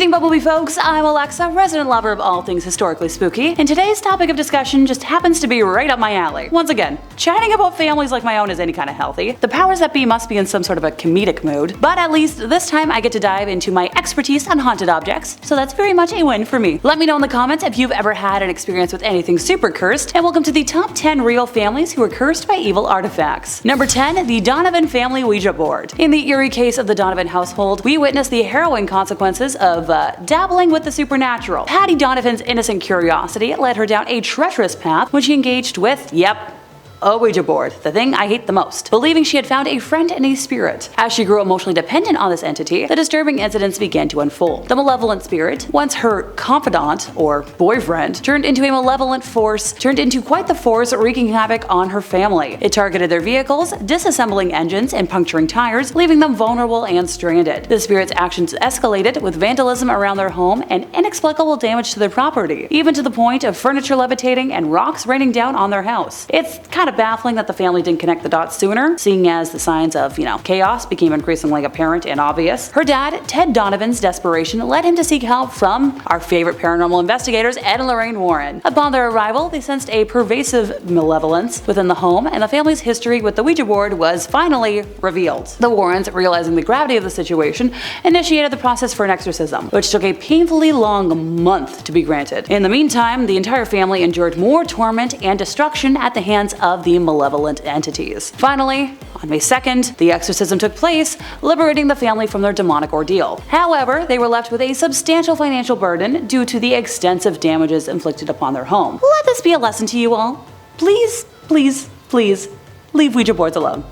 evening, Bumblebee folks. I'm Alexa, resident lover of all things historically spooky, and today's topic of discussion just happens to be right up my alley. Once again, chatting about families like my own is any kind of healthy. The powers that be must be in some sort of a comedic mood, but at least this time I get to dive into my expertise on haunted objects, so that's very much a win for me. Let me know in the comments if you've ever had an experience with anything super cursed, and welcome to the top 10 real families who are cursed by evil artifacts. Number 10, the Donovan family Ouija board. In the eerie case of the Donovan household, we witness the harrowing consequences of dabbling with the supernatural. Patty Donovan's innocent curiosity led her down a treacherous path when she engaged with, yep, a Ouija board, the thing I hate the most, believing she had found a friend and a spirit. As she grew emotionally dependent on this entity, the disturbing incidents began to unfold. The malevolent spirit, once her confidant, or boyfriend, turned into a malevolent force, turned into quite the force, wreaking havoc on her family. It targeted their vehicles, disassembling engines and puncturing tires, leaving them vulnerable and stranded. The spirit's actions escalated with vandalism around their home and inexplicable damage to their property, even to the point of furniture levitating and rocks raining down on their house. It's kind of baffling that the family didn't connect the dots sooner, seeing as the signs of, chaos became increasingly apparent and obvious. Her dad, Ted Donovan's desperation led him to seek help from our favorite paranormal investigators, Ed and Lorraine Warren. Upon their arrival, they sensed a pervasive malevolence within the home, and the family's history with the Ouija board was finally revealed. The Warrens, realizing the gravity of the situation, initiated the process for an exorcism, which took a painfully long month to be granted. In the meantime, the entire family endured more torment and destruction at the hands of the malevolent entities. Finally, on May 2nd, the exorcism took place, liberating the family from their demonic ordeal. However, they were left with a substantial financial burden due to the extensive damages inflicted upon their home. Let this be a lesson to you all. Please, please, please, leave Ouija boards alone.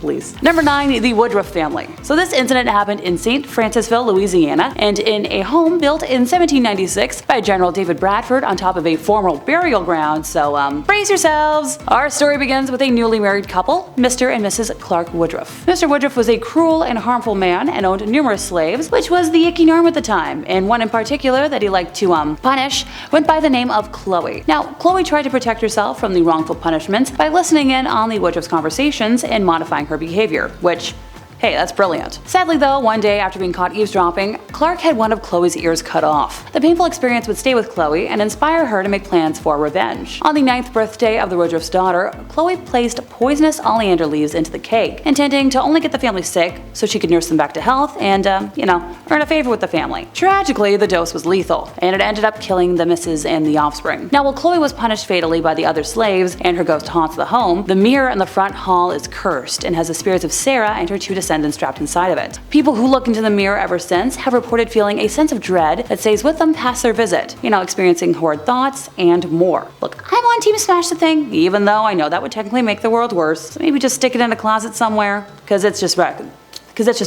Please. Number 9, the Woodruff family. So this incident happened in St. Francisville, Louisiana, and in a home built in 1796 by General David Bradford on top of a former burial ground, so brace yourselves! Our story begins with a newly married couple, Mr. and Mrs. Clark Woodruff. Mr. Woodruff was a cruel and harmful man and owned numerous slaves, which was the icky norm at the time, and one in particular that he liked to punish went by the name of Chloe. Now, Chloe tried to protect herself from the wrongful punishments by listening in on the Woodruff's conversations and modifying her behavior, which, hey, that's brilliant. Sadly though, one day after being caught eavesdropping, Clark had one of Chloe's ears cut off. The painful experience would stay with Chloe and inspire her to make plans for revenge. On the 9th birthday of the Woodruff's daughter, Chloe placed poisonous oleander leaves into the cake, intending to only get the family sick so she could nurse them back to health and, earn a favor with the family. Tragically, the dose was lethal, and it ended up killing the missus and the offspring. Now, while Chloe was punished fatally by the other slaves and her ghost haunts the home, the mirror in the front hall is cursed and has the spirits of Sarah and her 2 descendants trapped inside of it. People who look into the mirror ever since have reported feeling a sense of dread that stays with them past their visit, experiencing horrid thoughts and more. Look, I'm on team smash the thing, even though I know that would technically make the world worse. So maybe just stick it in a closet somewhere, because it's just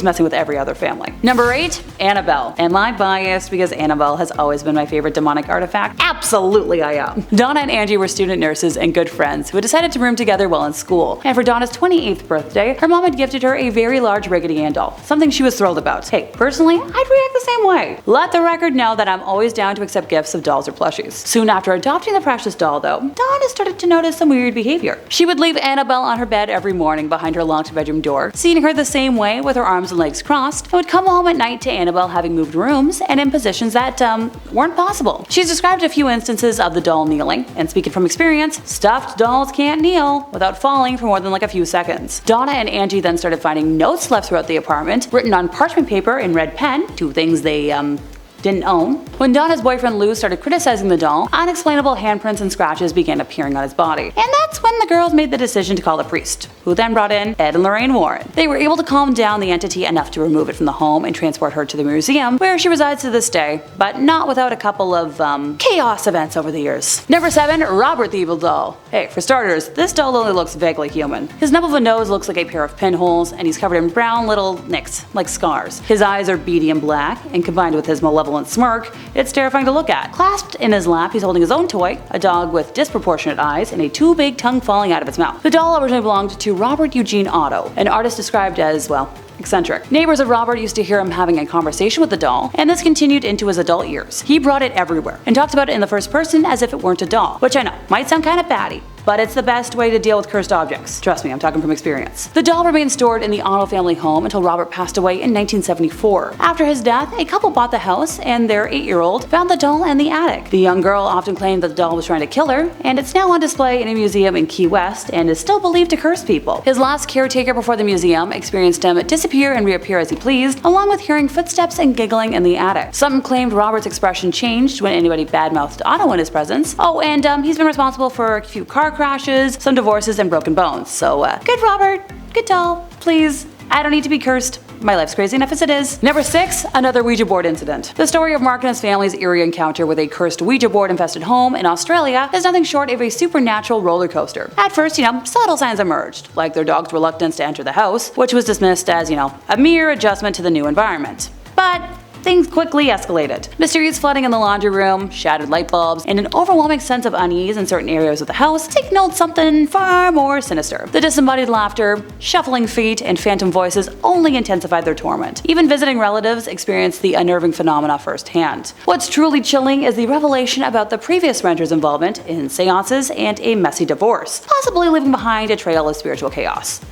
messing with every other family. Number 8, Annabelle. Am I biased because Annabelle has always been my favorite demonic artifact? Absolutely I am. Donna and Angie were student nurses and good friends who decided to room together while in school. And for Donna's 28th birthday, her mom had gifted her a very large Raggedy Ann doll, something she was thrilled about. Hey, personally, I'd react the same way. Let the record know that I'm always down to accept gifts of dolls or plushies. Soon after adopting the precious doll though, Donna started to notice some weird behavior. She would leave Annabelle on her bed every morning behind her locked bedroom door, seeing her the same way with her arms and legs crossed, and would come home at night to Annabelle having moved rooms and in positions that weren't possible. She's described a few instances of the doll kneeling, and speaking from experience, stuffed dolls can't kneel without falling for more than a few seconds. Donna and Angie then started finding notes left throughout the apartment, written on parchment paper in red pen, 2 things they didn't own. When Donna's boyfriend Lou started criticizing the doll, unexplainable handprints and scratches began appearing on his body. And that's when the girls made the decision to call the priest, who then brought in Ed and Lorraine Warren. They were able to calm down the entity enough to remove it from the home and transport her to the museum, where she resides to this day, but not without a couple of chaos events over the years. Number 7, Robert the Evil Doll. Hey, for starters, this doll only looks vaguely human. His nub of a nose looks like a pair of pinholes, and he's covered in brown little nicks, like scars. His eyes are beady and black, and combined with his malevolent smirk, it's terrifying to look at. Clasped in his lap, he's holding his own toy, a dog with disproportionate eyes and a too big tongue falling out of its mouth. The doll originally belonged to Robert Eugene Otto, an artist described as, eccentric. Neighbors of Robert used to hear him having a conversation with the doll, and this continued into his adult years. He brought it everywhere, and talked about it in the first person as if it weren't a doll, which I know, might sound kinda batty, but it's the best way to deal with cursed objects. Trust me, I'm talking from experience. The doll remained stored in the Otto family home until Robert passed away in 1974. After his death, a couple bought the house, and their 8-year-old found the doll in the attic. The young girl often claimed that the doll was trying to kill her, and it's now on display in a museum in Key West and is still believed to curse people. His last caretaker before the museum experienced him disappear and reappear as he pleased, along with hearing footsteps and giggling in the attic. Some claimed Robert's expression changed when anybody badmouthed Otto in his presence. Oh, and he's been responsible for a few car crashes, some divorces, and broken bones. So, good Robert, good doll, please. I don't need to be cursed. My life's crazy enough as it is. Number 6, another Ouija board incident. The story of Mark and his family's eerie encounter with a cursed Ouija board infested home in Australia is nothing short of a supernatural roller coaster. At first, subtle signs emerged, like their dog's reluctance to enter the house, which was dismissed as, a mere adjustment to the new environment. But things quickly escalated. Mysterious flooding in the laundry room, shattered light bulbs, and an overwhelming sense of unease in certain areas of the house signaled something far more sinister. The disembodied laughter, shuffling feet, and phantom voices only intensified their torment. Even visiting relatives experienced the unnerving phenomena firsthand. What's truly chilling is the revelation about the previous renter's involvement in seances and a messy divorce, possibly leaving behind a trail of spiritual chaos.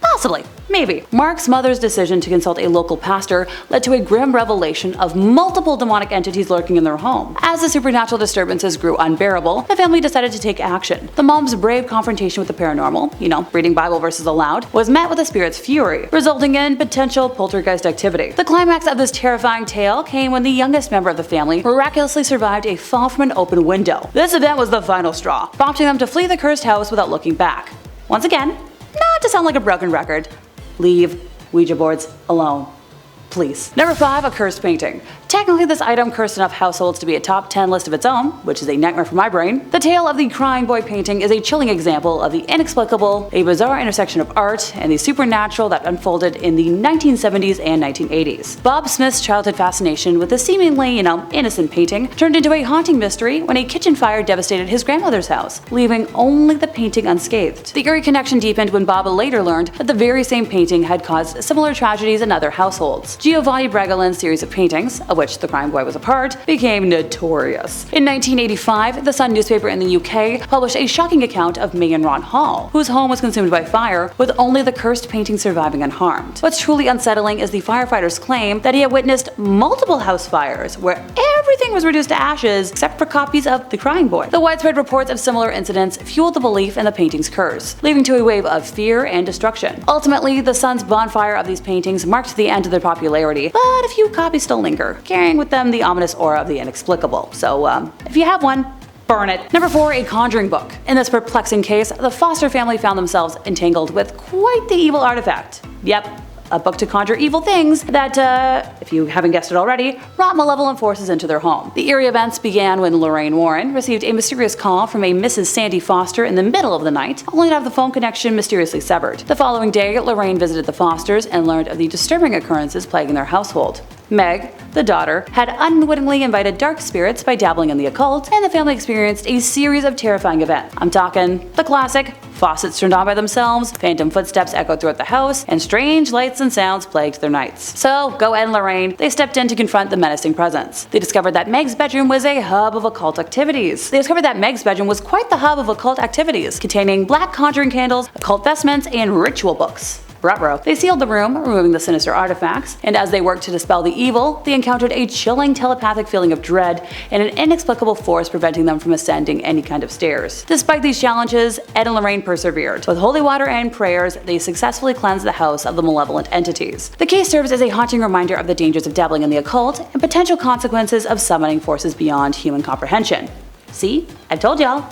Possibly. Maybe. Mark's mother's decision to consult a local pastor led to a grim revelation of multiple demonic entities lurking in their home. As the supernatural disturbances grew unbearable, the family decided to take action. The mom's brave confrontation with the paranormal, reading Bible verses aloud, was met with the spirit's fury, resulting in potential poltergeist activity. The climax of this terrifying tale came when the youngest member of the family miraculously survived a fall from an open window. This event was the final straw, prompting them to flee the cursed house without looking back. Once again, not to sound like a broken record, leave Ouija boards alone. Please. Number 5, a cursed painting. Technically, this item cursed enough households to be a top 10 list of its own, which is a nightmare for my brain. The tale of the crying boy painting is a chilling example of the inexplicable, a bizarre intersection of art and the supernatural that unfolded in the 1970s and 1980s. Bob Smith's childhood fascination with the seemingly, innocent painting turned into a haunting mystery when a kitchen fire devastated his grandmother's house, leaving only the painting unscathed. The eerie connection deepened when Bob later learned that the very same painting had caused similar tragedies in other households. Giovanni Bregolin's series of paintings, of which the crying boy was a part, became notorious. In 1985, the Sun newspaper in the UK published a shocking account of Megan Ron Hall, whose home was consumed by fire, with only the cursed painting surviving unharmed. What's truly unsettling is the firefighters' claim that he had witnessed multiple house fires where everything was reduced to ashes except for copies of the crying boy. The widespread reports of similar incidents fueled the belief in the painting's curse, leading to a wave of fear and destruction. Ultimately, the Sun's bonfire of these paintings marked the end of their popularity, but a few copies still linger, carrying with them the ominous aura of the inexplicable. So, if you have one, burn it. Number 4, a Conjuring Book. In this perplexing case, the Foster family found themselves entangled with quite the evil artifact. Yep, a book to conjure evil things that, if you haven't guessed it already, brought malevolent forces into their home. The eerie events began when Lorraine Warren received a mysterious call from a Mrs. Sandy Foster in the middle of the night, only to have the phone connection mysteriously severed. The following day, Lorraine visited the Fosters and learned of the disturbing occurrences plaguing their household. Meg, the daughter, had unwittingly invited dark spirits by dabbling in the occult, and the family experienced a series of terrifying events. I'm talking the classic: faucets turned on by themselves, phantom footsteps echoed throughout the house, and strange lights and sounds plagued their nights. So, go Ed and Lorraine, they stepped in to confront the menacing presence. They discovered that Meg's bedroom was a hub of occult activities. They discovered that Meg's bedroom was quite the hub of occult activities, containing black conjuring candles, occult vestments, and ritual books. Ruh-roh. They sealed the room, removing the sinister artifacts, and as they worked to dispel the evil, they encountered a chilling telepathic feeling of dread and an inexplicable force preventing them from ascending any kind of stairs. Despite these challenges, Ed and Lorraine persevered. With holy water and prayers, they successfully cleansed the house of the malevolent entities. The case serves as a haunting reminder of the dangers of dabbling in the occult and potential consequences of summoning forces beyond human comprehension. See? I told y'all.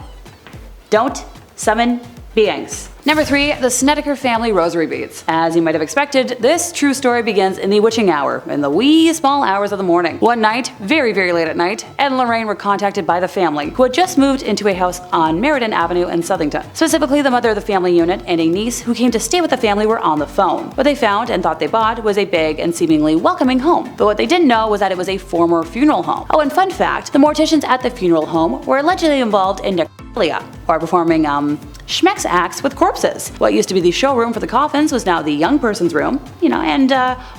Don't summon beings. Number 3, the Snedeker family rosary beads. As you might have expected, this true story begins in the witching hour, in the wee small hours of the morning. One night, very late at night, Ed and Lorraine were contacted by the family, who had just moved into a house on Meriden Avenue in Southington. Specifically, the mother of the family unit and a niece who came to stay with the family were on the phone. What they found and thought they bought was a big and seemingly welcoming home. But what they didn't know was that it was a former funeral home. Oh, and fun fact, the morticians at the funeral home were allegedly involved in necrophilia. or performing schmex acts with corpses. What used to be the showroom for the coffins was now the young person's room, and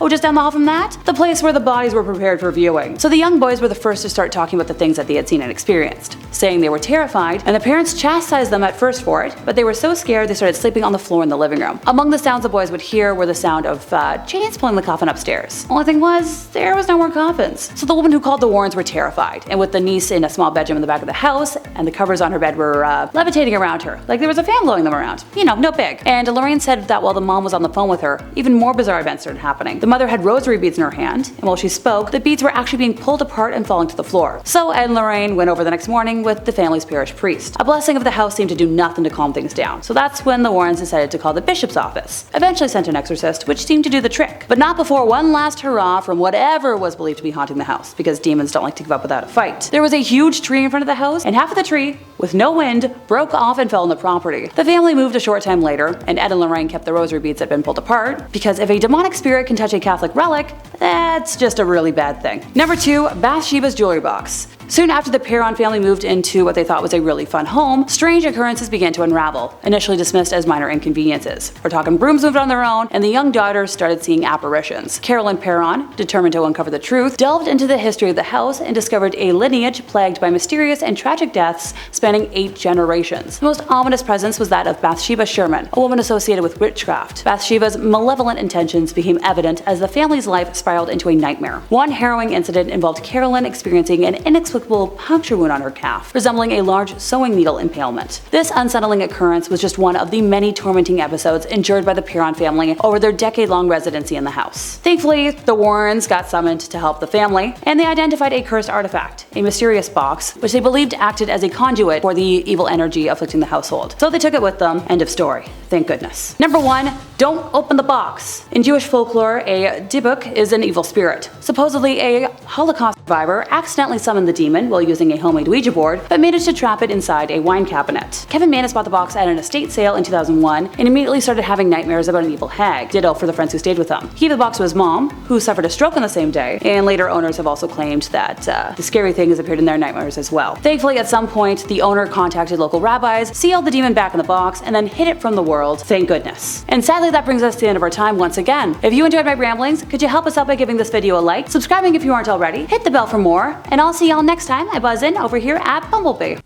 just down the hall from that, the place where the bodies were prepared for viewing. So the young boys were the first to start talking about the things that they had seen and experienced, saying they were terrified, and the parents chastised them at first for it, but they were so scared they started sleeping on the floor in the living room. Among the sounds the boys would hear were the sound of chains pulling the coffin upstairs. Only thing was, there was no more coffins. So the woman who called the Warrens were terrified, and with the niece in a small bedroom in the back of the house, and the covers on her bed were levitating around her, like there was a fan blowing them around. No big. And Lorraine said that while the mom was on the phone with her, even more bizarre events started happening. The mother had rosary beads in her hand, and while she spoke, the beads were actually being pulled apart and falling to the floor. So Ed and Lorraine went over the next morning with the family's parish priest. A blessing of the house seemed to do nothing to calm things down, so that's when the Warrens decided to call the bishop's office. Eventually sent an exorcist, which seemed to do the trick. But not before one last hurrah from whatever was believed to be haunting the house, because demons don't like to give up without a fight. There was a huge tree in front of the house, and half of the tree, with no wind, broke off and fell on the property. The family moved a short time later, and Ed and Lorraine kept the rosary beads that had been pulled apart, because if a demonic spirit can touch a Catholic relic, that's just a really bad thing. Number 2, Bathsheba's jewelry box. Soon after the Perron family moved into what they thought was a really fun home, strange occurrences began to unravel, initially dismissed as minor inconveniences. We're talking brooms moved on their own, and the young daughters started seeing apparitions. Carolyn Perron, determined to uncover the truth, delved into the history of the house and discovered a lineage plagued by mysterious and tragic deaths spanning 8 generations. The most ominous presence was that of Bathsheba Sherman, a woman associated with witchcraft. Bathsheba's malevolent intentions became evident as the family's life spiraled into a nightmare. One harrowing incident involved Carolyn experiencing an inexplicable puncture wound on her calf, resembling a large sewing needle impalement. This unsettling occurrence was just one of the many tormenting episodes endured by the Perron family over their decade-long residency in the house. Thankfully, the Warrens got summoned to help the family, and they identified a cursed artifact, a mysterious box, which they believed acted as a conduit for the evil energy afflicting the household. So they took it with them. End of story. Thank goodness. Number 1, don't open the box. In Jewish folklore, a dibuk is an evil spirit. Supposedly, a Holocaust survivor accidentally summoned the demon while using a homemade Ouija board, but managed to trap it inside a wine cabinet. Kevin Mannis bought the box at an estate sale in 2001 and immediately started having nightmares about an evil hag. Ditto for the friends who stayed with him. He gave the box to his mom, who suffered a stroke on the same day, and later owners have also claimed that the scary thing has appeared in their nightmares as well. Thankfully, at some point, the owner contacted local rabbis, sealed the demon back in the box, and then hid it from the world. Thank goodness. And sadly, that brings us to the end of our time once again. If you enjoyed my ramblings, could you help us out by giving this video a like, subscribing if you aren't already, hit the bell for more, and I'll see y'all next time I buzz in over here at Bumblebee.